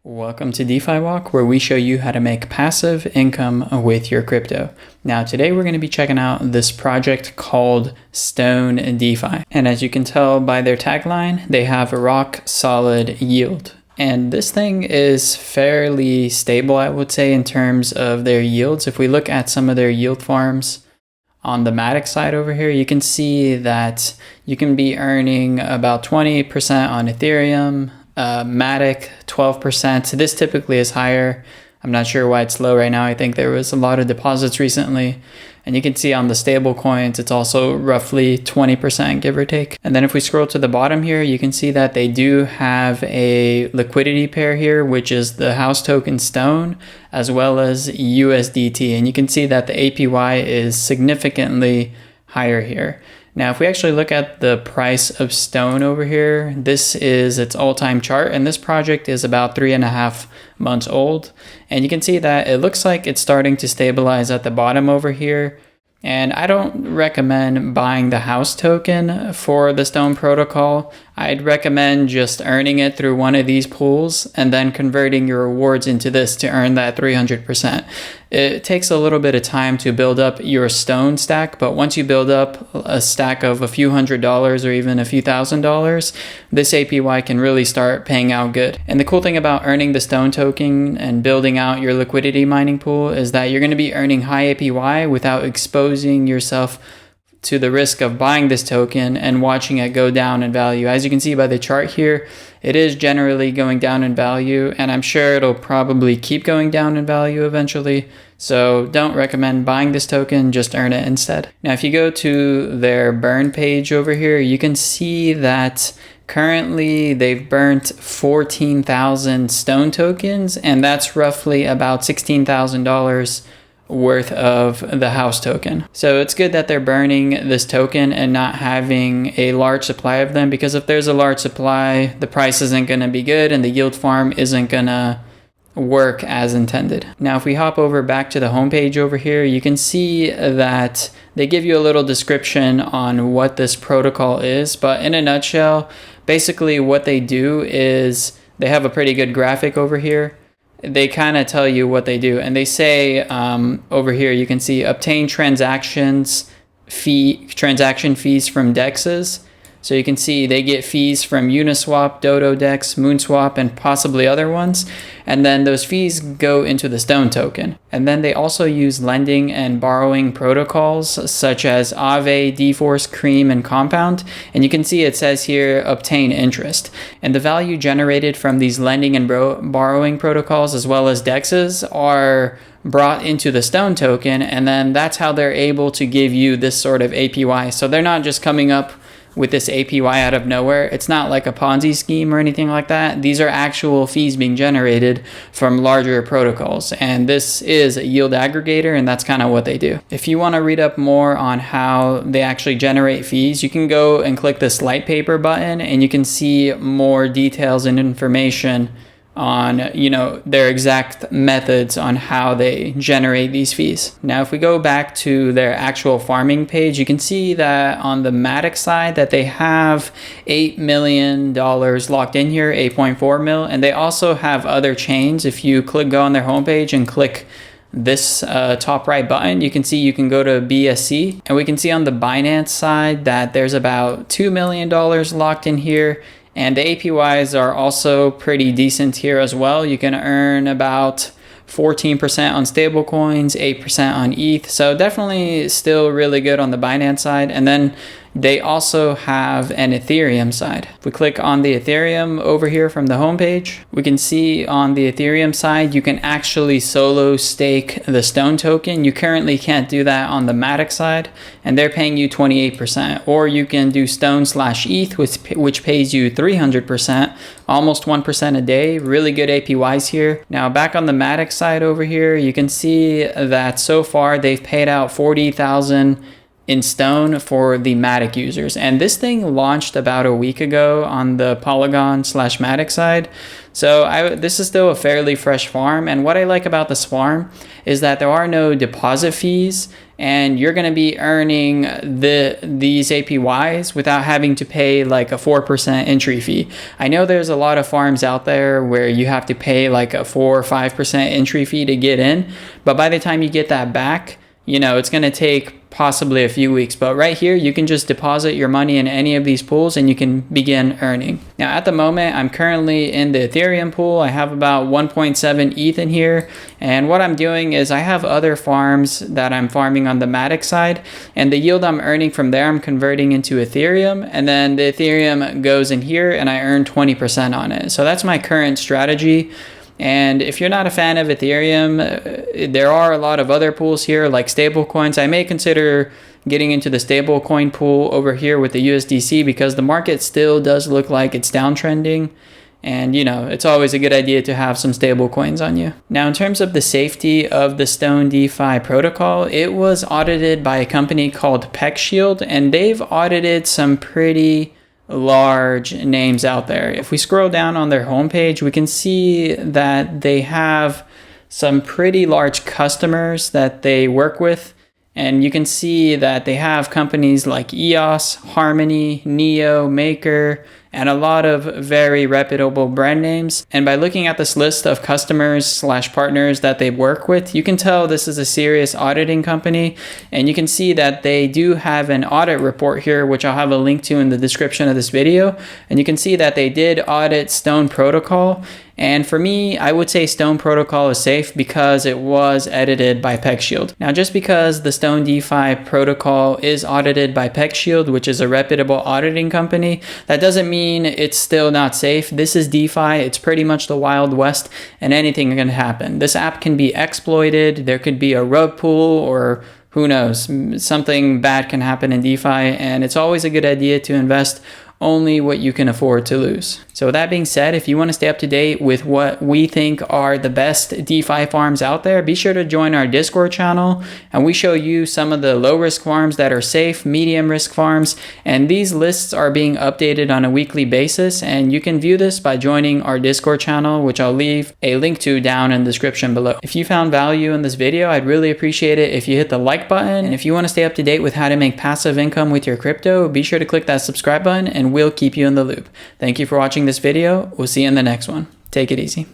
Welcome to DefiWalk, where we show you how to make passive income with your crypto. Now, today we're going to be checking out this project called StoneDefi. And as you can tell by their tagline, they have a rock solid yield. And this thing is fairly stable, I would say, in terms of their yields. If we look at some of their yield farms on the Matic side over here, you can see that you can be earning about 20% on Ethereum, Matic 12%. This typically is higher. I'm not sure why it's low right now. I think there was a lot of deposits recently, and you can see on the stable coins it's also roughly 20%, give or take. And then if we scroll to the bottom here, you can see that they do have a liquidity pair here, which is the house token Stone as well as USDT, and you can see that the APY is significantly higher here. Now, if we actually look at the price of Stone over here, this is its all-time chart, and this project is about 3.5 months old. And you can see that it looks like it's starting to stabilize at the bottom over here. And I don't recommend buying the house token for the Stone protocol. I'd recommend just earning it through one of these pools and then converting your rewards into this to earn that 300%. It takes a little bit of time to build up your Stone stack, but once you build up a stack of a few $100s or even a few $1,000s, this APY can really start paying out good. And the cool thing about earning the Stone token and building out your liquidity mining pool is that you're going to be earning high APY without exposing yourself to the risk of buying this token and watching it go down in value. As you can see by the chart here, it is generally going down in value, and I'm sure it'll probably keep going down in value eventually. So don't recommend buying this token, just earn it instead. Now, if you go to their burn page over here, you can see that currently they've burnt 14,000 Stone tokens, and that's roughly about $16,000 worth of the house token. So it's good that they're burning this token and not having a large supply of them, because if there's a large supply, the price isn't going to be good and the yield farm isn't going to work as intended. Now, if we hop over back to the homepage over here, you can see that they give you a little description on what this protocol is, but in a nutshell, basically what they do is they have a pretty good graphic over here. They kind of tell you what they do, and they say over here you can see obtain transaction fees from dexes. So you can see they get fees from Uniswap, Dodo Dex, Moonswap, and possibly other ones. And then those fees go into the Stone token. And then they also use lending and borrowing protocols such as Aave, dForce, Cream, and Compound. And you can see it says here, obtain interest. And the value generated from these lending and borrowing protocols as well as dexes are brought into the Stone token. And then that's how they're able to give you this sort of APY. So they're not just coming up with this APY out of nowhere. It's not like a Ponzi scheme or anything like that. These are actual fees being generated from larger protocols, and this is a yield aggregator, and that's kind of what they do. If you want to read up more on how they actually generate fees, you can go and click this light paper button, and you can see more details and information on their exact methods on how they generate these fees. Now, if we go back to their actual farming page, you can see that on the Matic side that they have $8 million locked in here, 8.4 mil, and they also have other chains. If you go on their homepage and click this top right button, you can see you can go to BSC, and we can see on the Binance side that there's about $2 million locked in here. And the APYs are also pretty decent here as well. You can earn about 14% on stablecoins, 8% on ETH. So definitely still really good on the Binance side. And then they also have an Ethereum side. If we click on the Ethereum over here from the homepage, we can see on the Ethereum side, you can actually solo stake the Stone token. You currently can't do that on the Matic side, and they're paying you 28%. Or you can do Stone/ETH, which pays you 300%, almost 1% a day. Really good APYs here. Now, back on the Matic side over here, you can see that so far they've paid out 40,000 in Stone for the Matic users. And this thing launched about a week ago on the Polygon/Matic side. So this is still a fairly fresh farm. And what I like about this farm is that there are no deposit fees, and you're going to be earning these APYs without having to pay like a 4% entry fee. I know there's a lot of farms out there where you have to pay like a 4 or 5% entry fee to get in, but by the time you get that back, you know, it's going to take possibly a few weeks. But right here, you can just deposit your money in any of these pools and you can begin earning. Now, at the moment, I'm currently in the Ethereum pool. I have about 1.7 ETH in here. And what I'm doing is I have other farms that I'm farming on the Matic side, and the yield I'm earning from there, I'm converting into Ethereum, and then the Ethereum goes in here and I earn 20% on it. So that's my current strategy. And if you're not a fan of Ethereum, there are a lot of other pools here like stablecoins. I may consider getting into the stablecoin pool over here with the USDC because the market still does look like it's downtrending. And, you know, it's always a good idea to have some stable coins on you. Now, in terms of the safety of the StoneDefi protocol, it was audited by a company called PeckShield, and they've audited some pretty large names out there. If we scroll down on their homepage, we can see that they have some pretty large customers that they work with. And you can see that they have companies like EOS, Harmony, Neo, Maker, and a lot of very reputable brand names. And by looking at this list of customers/partners that they work with, you can tell this is a serious auditing company. And you can see that they do have an audit report here, which I'll have a link to in the description of this video. And you can see that they did audit Stone Protocol. And for me, I would say Stone Protocol is safe because it was edited by PeckShield. Now, just because the StoneDefi protocol is audited by PeckShield, which is a reputable auditing company, that doesn't mean it's still not safe. This is DeFi. It's pretty much the Wild West, and anything can happen. This app can be exploited. There could be a rug pull, or who knows, something bad can happen in DeFi, and it's always a good idea to invest only what you can afford to lose. So with that being said, if you want to stay up to date with what we think are the best DeFi farms out there, be sure to join our Discord channel, and we show you some of the low risk farms that are safe, medium risk farms, and these lists are being updated on a weekly basis, and you can view this by joining our Discord channel, which I'll leave a link to down in the description below. If you found value in this video, I'd really appreciate it if you hit the like button, and if you want to stay up to date with how to make passive income with your crypto, be sure to click that subscribe button and we'll keep you in the loop. Thank you for watching this video. We'll see you in the next one. Take it easy.